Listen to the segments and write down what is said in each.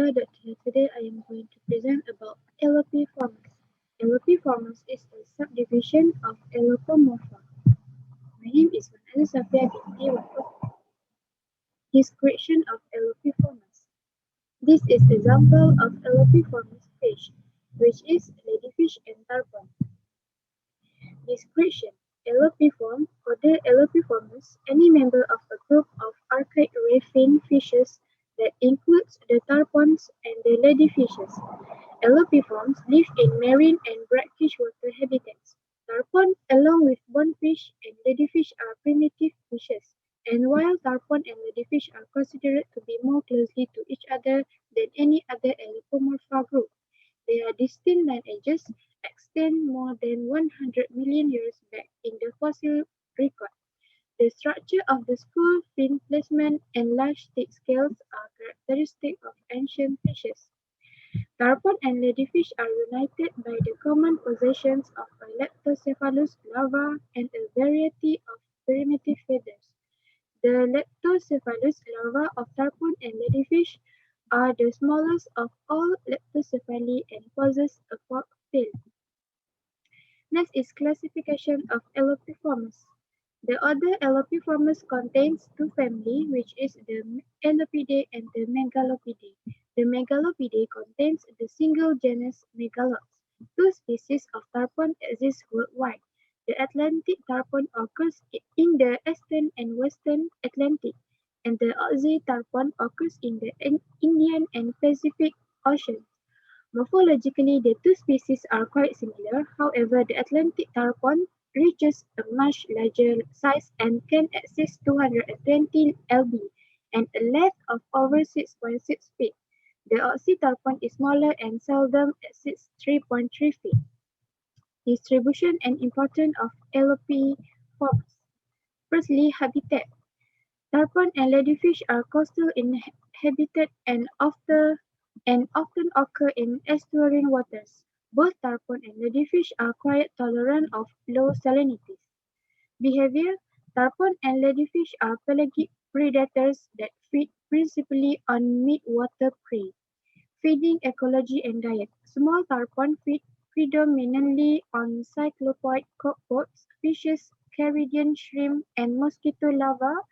Hello Doctor, today I am going to present about Elopiformes. Elopiformes is a subdivision of Elopomorpha. My name is Vanessa Safia binti Wafat. Description of Elopiformes. This is example of Elopiformes fish, which is ladyfish and tarpon. Description: Elopiform, order Elopiformes, any member of a group of archaic ray fin fishes that includes the tarpons and the ladyfishes. Elopiformes live in marine and brackish water habitats. Tarpon, along with bonefish and ladyfish, are primitive fishes, and while tarpon and ladyfish are considered to be more closely to each other than any other Elopomorpha group, their distinct lineages extend more than 100 million years back in the fossil record. The structure of the skull, fin placement, and large stick scales are characteristic of ancient fishes. Tarpon and ladyfish are united by the common possessions of a Leptocephalus larva and a variety of primitive feathers. The Leptocephalus larvae of tarpon and ladyfish are the smallest of all leptocephali and possess a forked tail. Next is classification of Elopiformes. The order Elopiformes contains two families, which is the Elopidae and the Megalopidae. The Megalopidae contains the single genus Megalops. Two species of tarpon exist worldwide. The Atlantic tarpon occurs in the eastern and western Atlantic, and the Aussie tarpon occurs in the Indian and Pacific Oceans. Morphologically, the two species are quite similar; however, the Atlantic tarpon reaches a much larger size and can exceed 220 lb and a length of over 6.6 feet. The Aussie tarpon is smaller and seldom exceeds 3.3 feet. Distribution and importance of Elopiformes. Firstly, habitat. Tarpon and ladyfish are coastal in habitat and often occur in estuarine waters. Both tarpon and ladyfish are quite tolerant of low salinities. Behavior: Tarpon and ladyfish are pelagic predators that feed principally on mid-water prey. Feeding ecology and diet: Small tarpon feed predominantly on cyclopod copepods, fishes, Caridian shrimp, and mosquito larvae.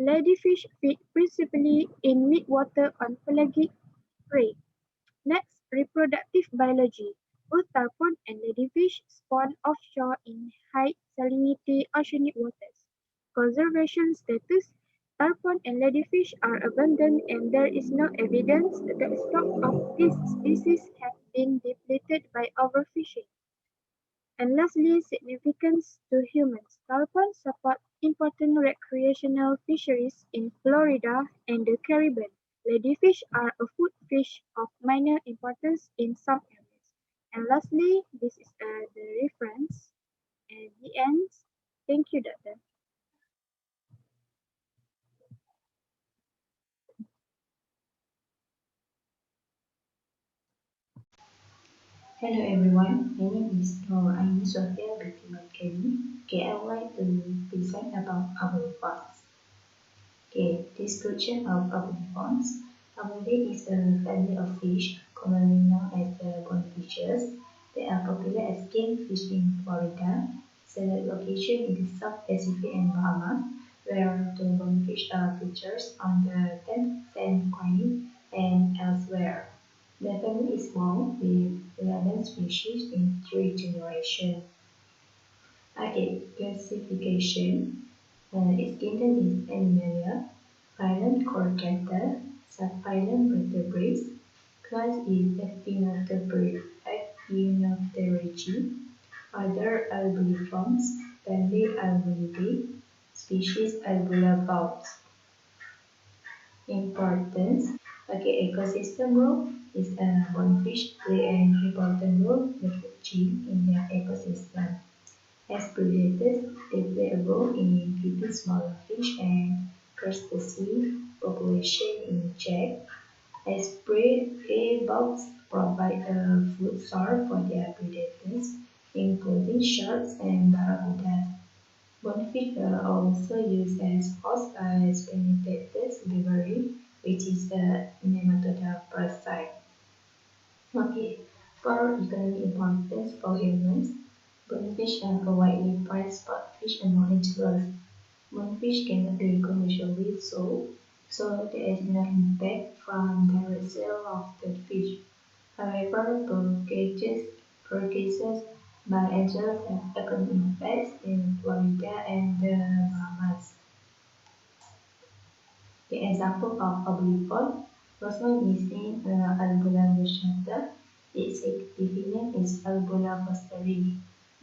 Ladyfish feed principally in mid-water on pelagic prey. Next, reproductive biology. Both tarpon and ladyfish spawn offshore in high salinity oceanic waters. Conservation status: Tarpon and ladyfish are abundant and there is no evidence that stocks of these species have been depleted by overfishing. And lastly, significance to humans. Tarpon support important recreational fisheries in Florida and the Caribbean. Ladyfish are a food fish of minor importance in some areas. And lastly, this is the reference and the end. Thank you, Doctor. Hello everyone, my name is UNISZA Kelly. Okay, I would like to present about Albuliformes. Okay, description of Albuliformes. Albuli is a family of fish commonly known as the bonefishes. They are popular as game fish in Florida, select location in the South Pacific and Bahamas, where the bonefish are features on the 10th coin and elsewhere. The family is small, with 11 species in 3 generations. Okay, classification. Its kingdom is Animalia, phylum Chordata, subphylum Vertebrates, class is Echinopterygii, order Albuliformes, family Albulidae, species Albuliformes. Importance. Okay, ecosystem role is bonefish play an important role in the food chain in their ecosystem. As predators, they play a role in keeping smaller fish and crustacean population in check. As prey, bugs provide a food source for their predators, including sharks and barracudas. Bonefish are also used as hosts by spectators delivering which is the nematode parasite. Okay, for economic importance for humans, bonefish are a widely prized sport fish among anglers. Bonefish cannot be commercially sold, so there is no impact from direct sale of the fish. However, purchases by anglers have economic impacts in Florida and the Bahamas. The example of Albuliformes, first one is in Albuliformes. Its scientific name is Albuliformes.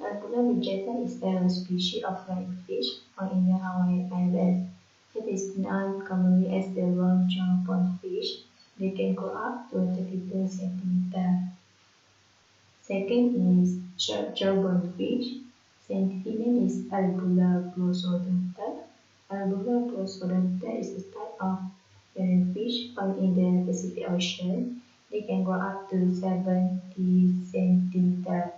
Albuliformes is a species of flying fish found in the Hawaiian Islands. It is known commonly as the long-jaw bonefish. They can grow up to 32 centimeters. Second is short-jaw bonefish. Scientific name is Albula prosodonta. Albula prosodonta is a type of fish found in the Pacific Ocean. They can grow up to 70 centimeters.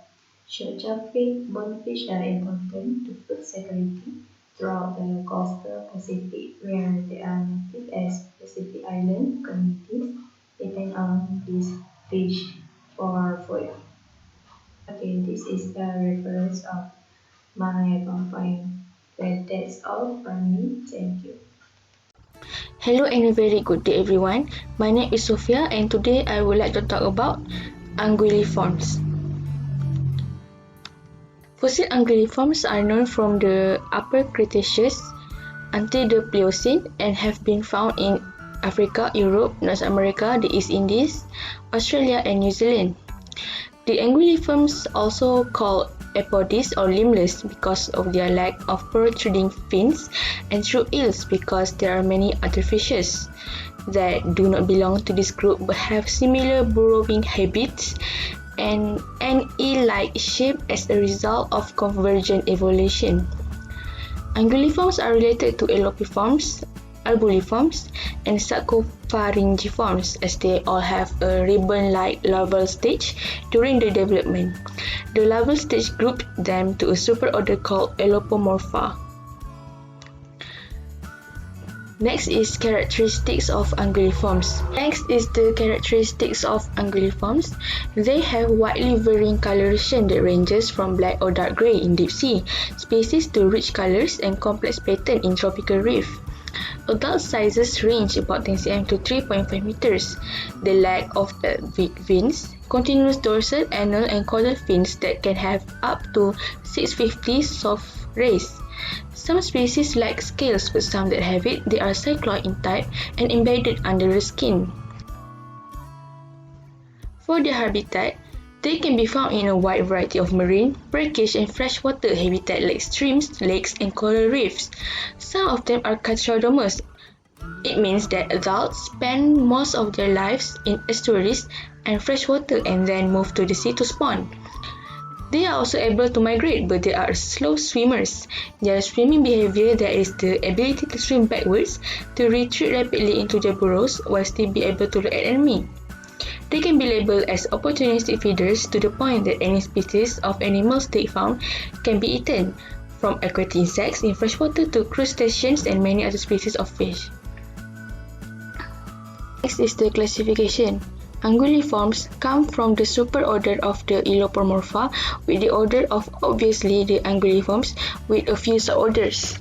Short-jaw bonefish are important to food security throughout the coastal Pacific, where they are native as Pacific Island communities depend on this fish for food. Okay, this is the reference of my confined. That's all from me. Thank you. Hello and a very good day everyone. My name is Sophia and today I would like to talk about Anguilliformes. Fossil Anguilliformes are known from the Upper Cretaceous until the Pliocene and have been found in Africa, Europe, North America, the East Indies, Australia and New Zealand. The Anguilliformes, also called apodies or limbless because of their lack of protruding fins, and true eels because there are many other fishes that do not belong to this group but have similar burrowing habits and an eel-like shape as a result of convergent evolution. Anguilliformes are related to Elopiformes, Albuliformes, and Sacchopharyngiformes as they all have a ribbon-like larval stage during the development. The larval stage grouped them to a superorder called Elopomorpha. Next is characteristics of Anguilliformes. Next is the characteristics of Anguilliformes. They have widely varying coloration that ranges from black or dark grey in deep sea species to rich colours and complex pattern in tropical reef. Adult sizes range about 10 cm to 3.5 meters. The lack of big fins, continuous dorsal, anal, and caudal fins that can have up to 650 soft rays. Some species lack scales, but some that have it, they are cycloid in type and embedded under the skin. For their habitat, they can be found in a wide variety of marine, brackish, and freshwater habitat like streams, lakes, and coral reefs. Some of them are catchrodomous. It means that adults spend most of their lives in estuaries and freshwater and then move to the sea to spawn. They are also able to migrate, but they are slow swimmers. Their swimming behavior, that is the ability to swim backwards, to retreat rapidly into their burrows while still be able to look at enemy. They can be labeled as opportunistic feeders to the point that any species of animals they found can be eaten, from aquatic insects in freshwater to crustaceans and many other species of fish. Next is the classification. Anguilliformes come from the superorder of the Elopomorpha, with the order of obviously the Anguilliformes with a few suborders.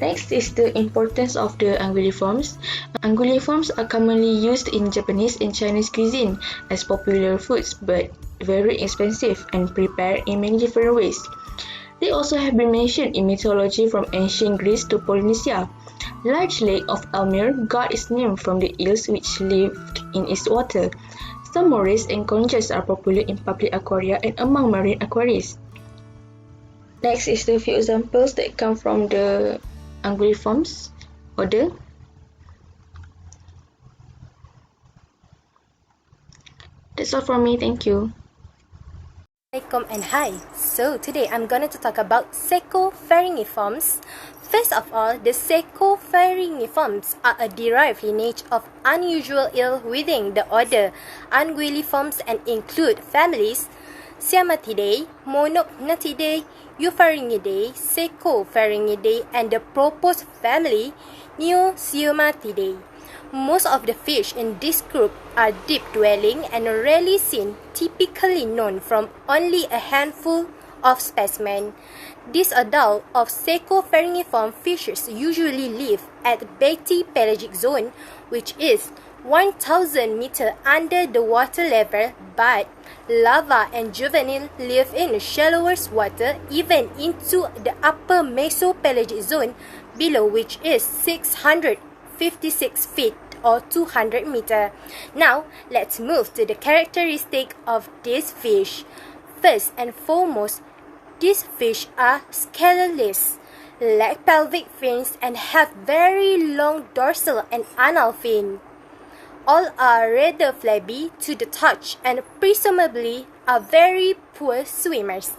Next is the importance of the Anguilliformes. Anguilliformes are commonly used in Japanese and Chinese cuisine as popular foods, but very expensive and prepared in many different ways. They also have been mentioned in mythology from ancient Greece to Polynesia. Large Lake of Almere got its name from the eels which lived in its water. Some morays and conchas are popular in public aquaria and among marine aquarists. Next is the few examples that come from the Anguilliformes order. That's all from me, thank you. Assalamualaikum and hi. So today I'm going to talk about Sacchopharyngiformes. First of all, the Sacchopharyngiformes are a derived lineage of unusual eel within the order Anguilliformes and include families Ciamatidae, Monognathidae, Eupharyngidae, Sacchopharyngidae, and the proposed family Neoceumatidae. Most of the fish in this group are deep-dwelling and rarely seen, typically known from only a handful of specimens. These adults of Sacchopharyngiform fishes usually live at the bathypelagic zone, which is 1,000 meters under the water level, but larvae and juvenile live in shallower water, even into the upper mesopelagic zone below, which is 656 feet or 200 meters. Now, let's move to the characteristic of this fish. First and foremost, these fish are scaleless, lack pelvic fins, and have very long dorsal and anal fin. All are rather flabby to the touch and presumably are very poor swimmers.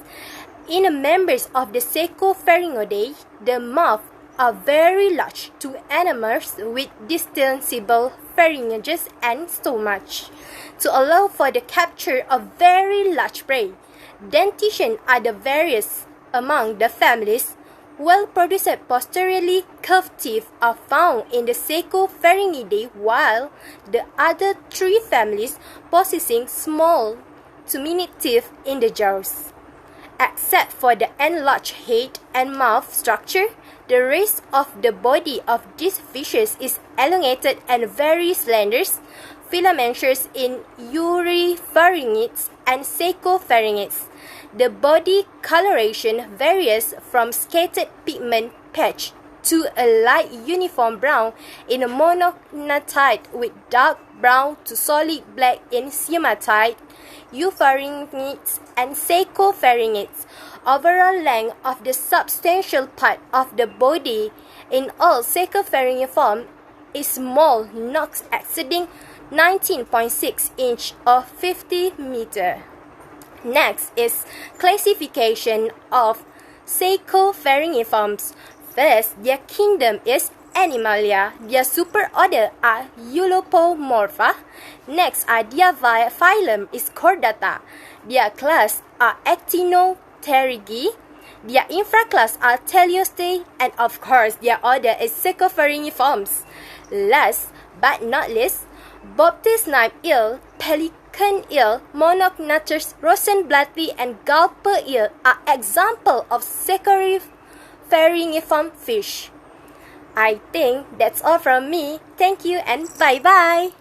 In the members of the Sacchopharyngidae, the mouths are very large to animals with distensible pharynges and stomach, to allow for the capture of very large prey. Dentition are the various among the families. Well-produced posteriorly curved teeth are found in the Sacchopharyngidae, while the other three families possessing small to mini teeth in the jaws. Except for the enlarged head and mouth structure, the rest of the body of these fishes is elongated and very slender, filamentous in Eurypharyngids and Sacchopharyngids. The body coloration varies from scattered pigment patch to a light uniform brown in a monognatide with dark brown to solid black in Ciamatide, Eupharyngids, and Sacchopharyngids. Overall length of the substantial part of the body in all Sacchopharyngiforms is small, not exceeding 19.6 inch or 50 meter. Next is classification of Sacchopharyngiformes. First, their kingdom is Animalia. Their superorder are Elopomorpha. Next are their phylum is Chordata. Their class are Actinopterygii. Their infraclass are Teleostae, and of course, their order is Sacchopharyngiformes. Last but not least, bobtail snipe eel, pelican eel, monognathus, rosenblattli, and gulper eel are examples of Sacchopharyngiform fish. I think that's all from me. Thank you and bye-bye.